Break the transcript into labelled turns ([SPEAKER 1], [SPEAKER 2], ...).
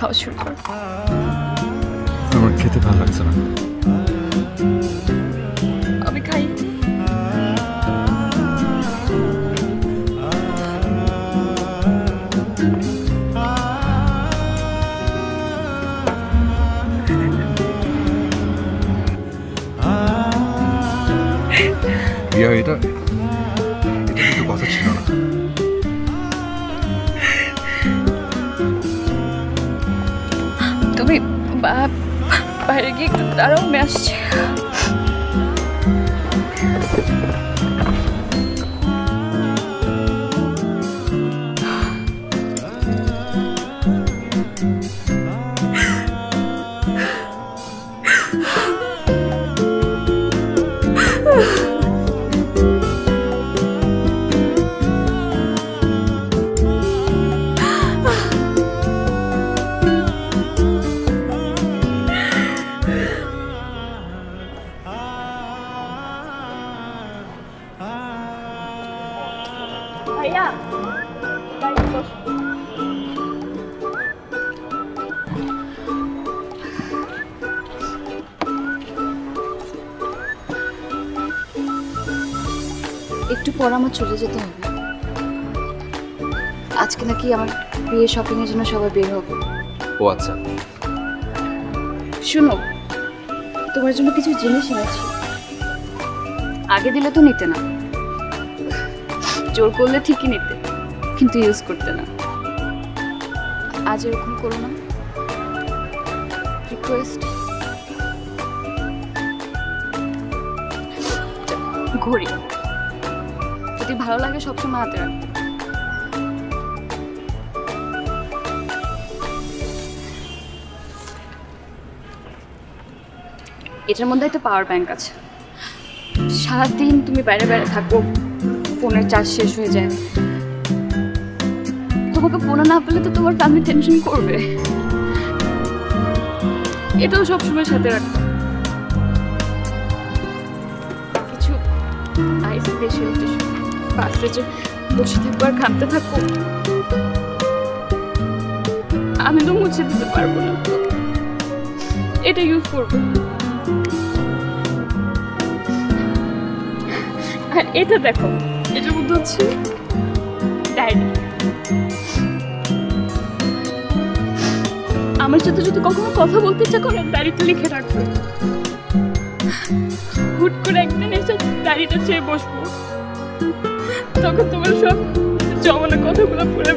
[SPEAKER 1] খাওয়া শুরু কর।
[SPEAKER 2] আমার খেতে ভালো লাগছে না।
[SPEAKER 1] আমি খাই।
[SPEAKER 2] রিয়া, এটা কিন্তু কথা ছিল না।
[SPEAKER 1] তুমি বাইরে গিয়ে একটু দাঁড়াও, আমি আসছি। ভাইয়া, বাইরে বসো। একটু পর আমার চলে যেতে হবে। আজকে নাকি আমার বিয়ে শপিং এর জন্য সবাই বের হবে।
[SPEAKER 2] ও আচ্ছা।
[SPEAKER 1] শুনো, তোমার জন্য কিছু জিনিস এনেছি। আগে দিলে তো নিতে না, জোর করলে ঠিকই নিতে, কিন্তু ইউজ করতে না। আজ এরকম করো না, রিকোয়েস্ট। ঘড়ি যদি ভালো লাগে সবসময় হাতে রাখবে। এটার মধ্যে একটা পাওয়ার ব্যাংক আছে। সারাদিন তুমি বাইরে বাইরে থাকো, ফোনের চার্জ শেষ হয়ে যায়। তোমাকে ফোনে না পেলে তো তোমার ফ্যামিলি টেনশন করবে। এটাও সবসময় সাথে রাখো। কিছু আইস ফেশিয়াল টিস্যু, বাসে যে বসে থাকবো আর ঘামতে থাকবো, আমি তো মুছে দিতে পারবো না, এটা ইউজ করবো। আর এটা দেখো, এটার মধ্যে হচ্ছে ডায়েরি। আমার সাথে যদি কখনো কথা বলতে ইচ্ছা করে ডায়েরিতে লিখে রাখবে। হুট করে একদিন এসে ডায়েরিটা চেয়ে বসবো, তখন তোমার সব জমানো কথাগুলো পড়ে